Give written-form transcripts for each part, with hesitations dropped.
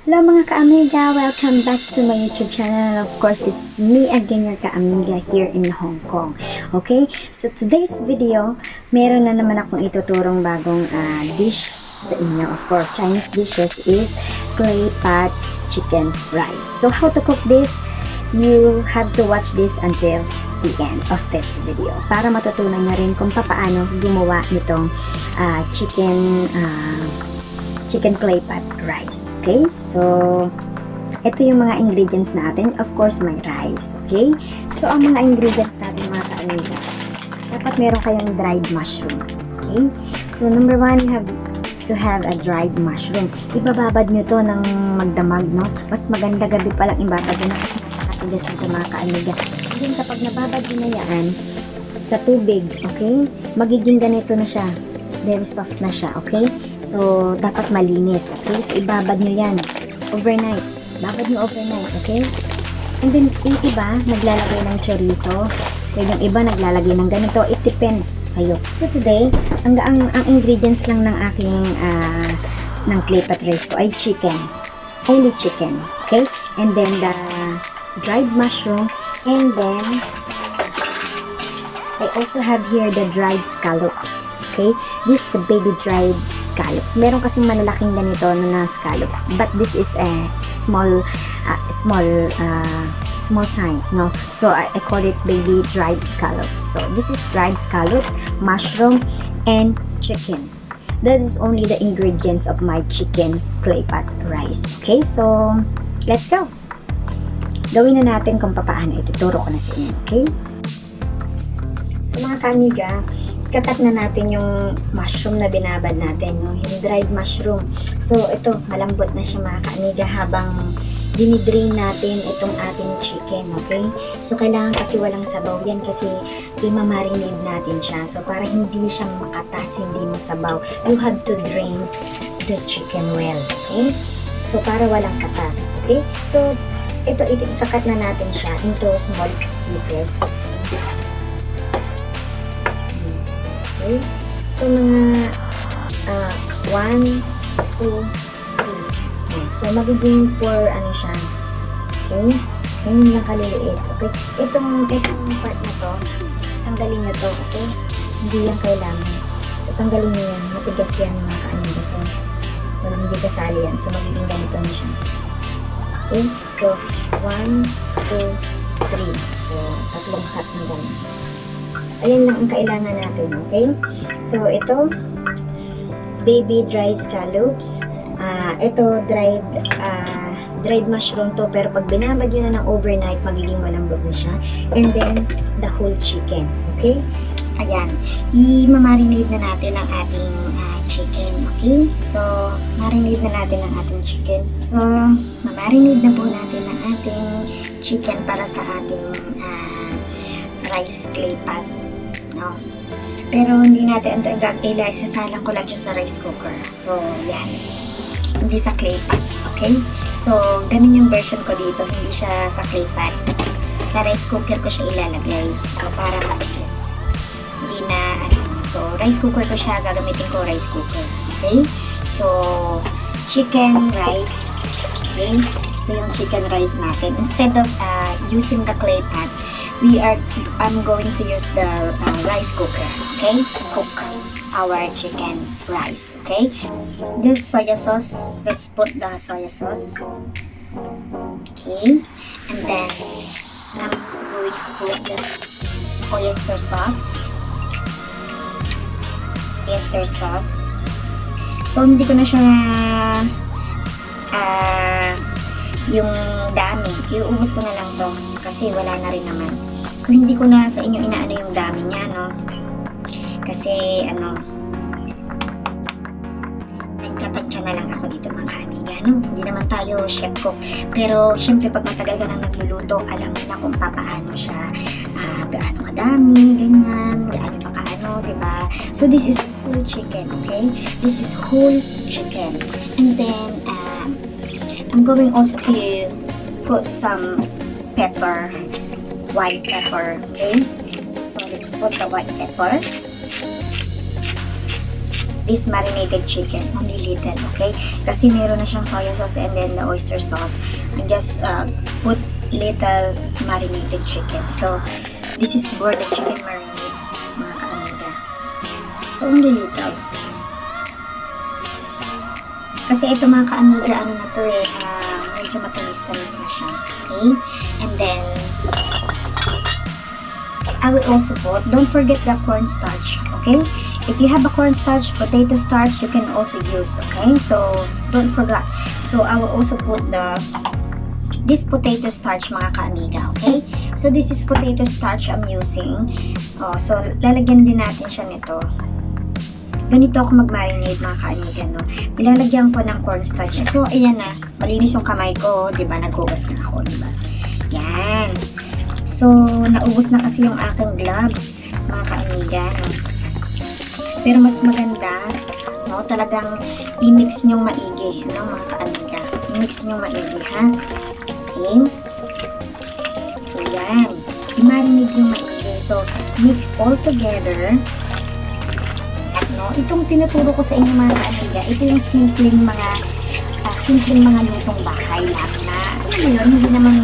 Hello mga ka-amiga! Welcome back to my YouTube channel. Of course, it's me again, your ka-amiga here in Hong Kong. Okay? So today's video, meron na naman akong ituturong bagong dish sa inyo. Of course, Chinese dishes is clay pot chicken rice. So how to cook this? You have to watch this until the end of this video para matutunan nyo rin kung paano gumawa nitong chicken clay pot rice. Okay? So, ito yung mga ingredients natin. Of course, may rice. Okay? So, ang mga ingredients natin mga ka-amiga, dapat meron kayong dried mushroom. Okay? So, number one, you have to have a dried mushroom. Ibababad nyo to ng magdamag, no? Mas maganda gabi pa lang ibabad nyo na kasi napakatigas nito mga ka-amiga. Then, kapag nababad nyo na yan sa tubig, okay? Magiging ganito na siya. Very soft na siya, okay? So, dapat malinis, okay? So, ibabad nyo yan overnight. Babad nyo overnight, okay? And then, yung iba, naglalagay ng chorizo. Then, yung iba, naglalagay ng ganito. It depends sa'yo. So, today, ang ingredients lang ng aking ng clay pot rice ko ay chicken. Only chicken, okay? And then, the dried mushroom. And then, I also have here the dried scallops. Okay? This is the baby dried scallops. Meron kasing malalaking ganito na scallops. But this is a small size, no? So, I call it baby dried scallops. So, this is dried scallops, mushroom, and chicken. That is only the ingredients of my chicken clay pot rice. Okay? So, let's go! Gawin na natin kung paano. Ituturo ko na sa inyo. Okay? So, mga kamiga, kakat na natin yung mushroom na binabad natin, no? Yung dried mushroom. So, ito, malambot na siya mga kaaniga habang dinidrain natin itong ating chicken, okay? So, kailangan kasi walang sabaw yan kasi imamarinate natin siya. So, para hindi siya makatas, hindi masabaw, you have to drain the chicken well, okay? So, para walang katas, okay? So, ito, ikakat na natin siya into small pieces. Okay. So, mga 1, 2, 3. So, magiging 4, ano siya. Okay? Ganyan lang kaliliit. Okay? Itong part na to, tanggalin nyo to. Okay? Hindi yan kailangan. So, tanggalin nyo yan. Matigas yan mga kaaniga. So, walang hindi kasali yan. So, magiging ganito na siya. Okay? So, 1, 2, 3. So, tatlong cut na ganun. Ayan lang ang kailangan natin, okay? So, ito, baby dried scallops. Ito, dried mushroom to, pero pag binabad yun na ng overnight, magiging malambot na siya. And then, the whole chicken, okay? Ayan, i-marinate na natin ang ating chicken, okay? So, marinate na natin ang ating chicken. So, mamarinate na po natin ang ating chicken para sa ating rice clay pot. No. Pero hindi natin ito ilagay, sasalang ko lang siya sa rice cooker. So, yan. Hindi sa clay pot. Okay? So, ganun yung version ko dito. Hindi siya sa clay pot. Sa rice cooker ko siya ilalagay. So, para matigas. Hindi na, so, rice cooker ko siya. Gagamitin ko rice cooker. Okay? So, chicken rice. Okay? Ito yung chicken rice natin. Instead of using the clay pot, I'm going to use the rice cooker, okay, to cook our chicken rice, okay. This soya sauce, let's put the soya sauce, okay, and then I'm going to put the oyster sauce. So, hindi ko na siya yung dami, iuubos ko na lang to kasi wala na rin naman. So, hindi ko na sa inyo inaano yung dami niya, no? Kasi, nagtatansya na lang ako dito mga kamiga, no? Hindi naman tayo chef cook. Pero, syempre, pag matagal ka nang nagluluto, alam mo na kung paano siya, gaano kadami, ganyan, gaano makaano, diba? So, this is whole chicken, okay? This is whole chicken. And then, I'm going also to put some pepper, white pepper, okay? So, let's put the white pepper. this marinated chicken, only little, okay? Kasi meron na siyang soya sauce and then the oyster sauce. And just put little marinated chicken. So, this is for the chicken marinade, mga ka-amiga. So, only little. Kasi ito mga ka-amiga, ano na to eh, medyo matamis-tamis na siya, okay? And then, I will also put, don't forget the cornstarch, okay? If you have a cornstarch, potato starch, you can also use, okay? So, don't forget. So, I will also put this potato starch, mga ka-amiga, okay? So, this is potato starch I'm using. So, lalagyan din natin siya nito. Ganito ako mag-marinate, mga ka-amiga, no? Nilalagyan ko ng cornstarch. So, ayan na. Malinis yung kamay ko, di ba? Naghugas na ako, di ba? Yan. So, naubos na kasi yung aking gloves, mga ka-amiga, no? Pero mas maganda, no? Talagang i-mix nyo maigi, no, mga ka-amiga? I-mix nyo maigi, ha? Okay? So, yan. I-marinate nyo maigi. So, mix all together. At, no, itong tinuturo ko sa inyo, mga ka-amiga, ito yung simpleng mga lutong bahay lang na, ano mo yun, hindi naman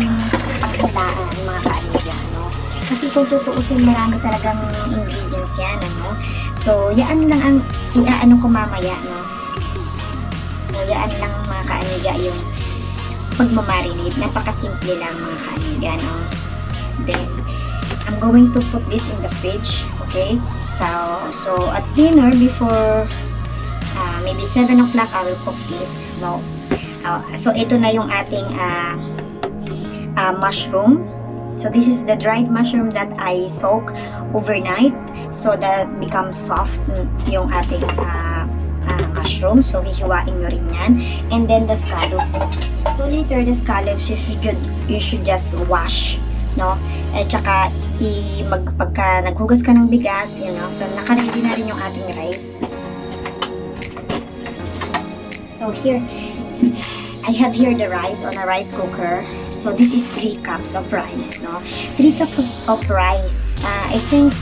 paghandaan, mga ka-amiga, no? Kasi kung tutuusin, marami talagang ingredients yan, ano? So, yaan lang ang iaano ko mamaya, no? So, yaan lang, mga ka-amiga, yung pagmamarinate. Napakasimple lang, mga ka-amiga, no? Then, I'm going to put this in the fridge, okay? So at dinner, before maybe 7 o'clock, I will cook this, no? So, ito na yung ating mushroom. So, this is the dried mushroom that I soak overnight so that becomes soft yung ating mushroom. So, hihiwain nyo rin yan. And then, the scallops. So, later, the scallops, you should just wash, no? At saka, pagka naghugas ka ng bigas, you know, so, nakaready na rin yung ating rice. So, here, I have here the rice on a rice cooker. So, this is 3 cups of rice, no? 3 cups of rice. I think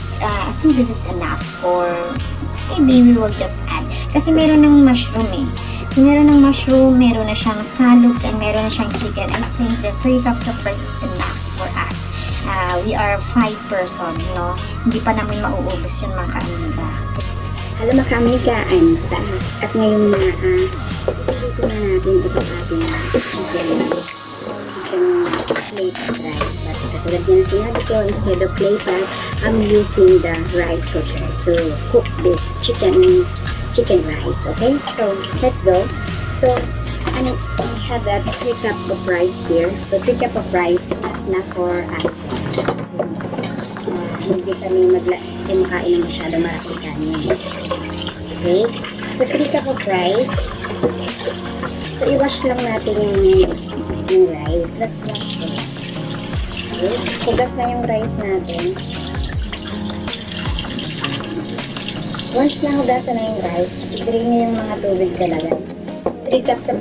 this is enough, or maybe we will just add. Kasi meron ng mushroom eh. So, meron ng mushroom, meron na siyang scallops, and meron na siyang chicken. I think the 3 cups of rice is enough for us. We are 5 person, no? Hindi pa namin mauubos yun, mga ka-amiga. Hello, mga ka-amiga, I'm back. At ngayon ito na natin itong ating chicken clay pot rice. But katulad yan sinabi ko, instead of clay pot, I'm using the rice cooker to cook this chicken rice. Okay, so let's go. So I have that 3 cup of rice here. So 3 cup of rice na for us. Hindi kami kumakain ng masyado maraming kanin. Okay, so 3 cup of rice. So, i-wash lang natin yung rice. Let's wash it. Okay, hugas na yung rice natin. Once na hugasan na yung rice, i-drain nyo yung mga tubig talaga. 3 cups of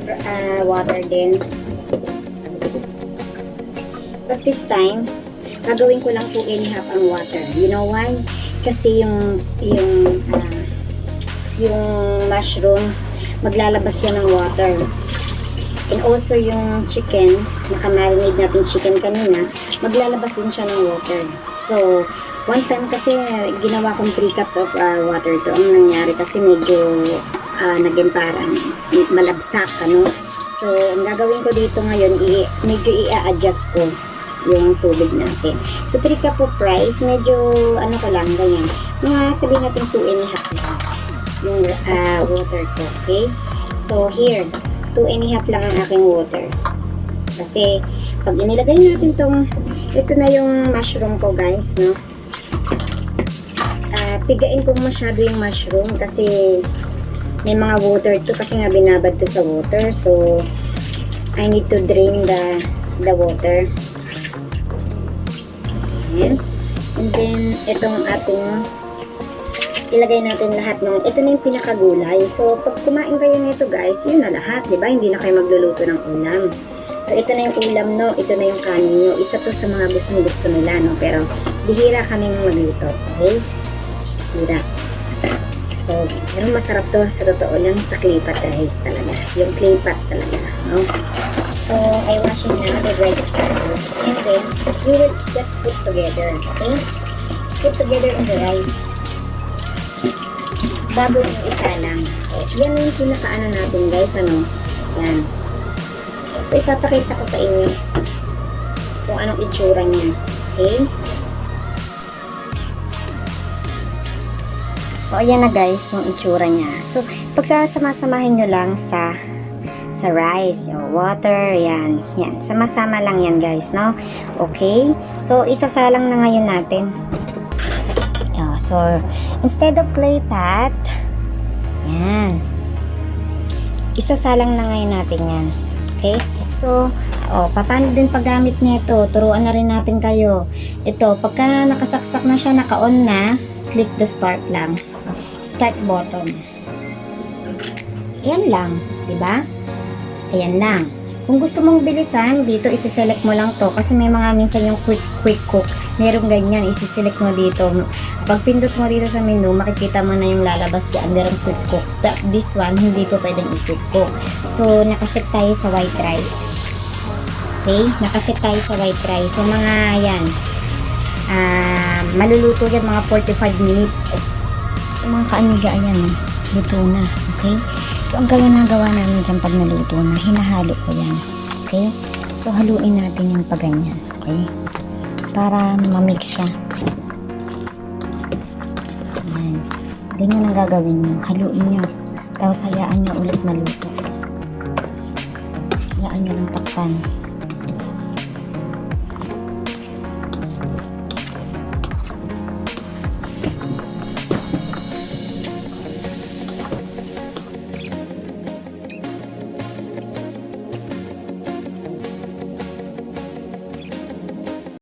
water din. But this time, gagawin ko lang 2.5 ang water. You know why? Kasi yung mushroom, maglalabas yan ng water. And also yung chicken, nakamarinate natin chicken kanina, maglalabas din siya ng water. So, one time kasi ginawa kong 3 cups of water to. Ang nangyari kasi medyo naging parang malabsak, ano? So, ang gagawin ko dito ngayon, medyo i-adjust ko yung tubig natin. So, 3 cup of rice, medyo ano ko lang, ganyan. Mga sabihin natin 2.5 lang yung water ko, okay? So, here, 2.5 lang ang aking water. Kasi, pag inilagay natin ito na yung mushroom ko, guys, no? Pigain ko masyado yung mushroom kasi may mga water to, kasi nga binabad to sa water. So, I need to drain the water. Ayan. And then, itong ating ilagay natin lahat ito na yung pinakagulay. So, pag kumain kayo nito, guys, yun na lahat, di ba? Hindi na kayo magluluto ng ulam. So, ito na yung ulam, no? Ito na yung kanin nyo. Isa to sa mga gustong-gusto nila, no? Pero, bihira kami magluto, okay? Bihira. So, pero masarap to sa totoo lang sa clay pot rice talaga. Yung clay pot talaga, no? So, I washing now the dried asparagus. And then, we will just put together, okay? Put together in the rice. Bago yung isa lang. So, yan yung pinakaano natin guys, ano? Yan. So, ipapakita ko sa inyo kung anong itsura niya. Okay? So, ayan na guys, yung itsura niya. So, pagsasama-samahin nyo lang sa rice, yung water, yan. Yan, sama-sama lang yan guys, no? Okay? So, isasalang na ngayon natin. So, instead of clay pot, yan. Isasalang na ngayon natin yan. Okay? So, paano din paggamit nito? Turuan na rin natin kayo. Ito, pagka nakasaksak na siya, naka-on na, click the start lang. Start button. Ayan lang, di ba? Ayan lang. Kung gusto mong bilisan, dito isi-select mo lang to kasi may mga minsan yung quick cook. Merong ganyan, isi-select mo dito. Pag pindot mo dito sa menu, makikita mo na yung lalabas dyan, merong quick cook. But this one, hindi po pwedeng i-quick cook. So, nakaset tayo sa white rice. Okay? Nakaset tayo sa white rice. So, mga yan. Maluluto yan mga 45 minutes. So, mga kaaniga, ayan. Luto na. Okay? So, ang gawa namin dyan pag naluto na, hinahalo ko yan. Okay? So, haluin natin yung pag ganyan. Okay? Para mamix siya. Ayan. Ganyan ang gagawin nyo. Haluin nyo. Tapos hayaan nyo ulit maluto. Hayaan nyo ng takpan.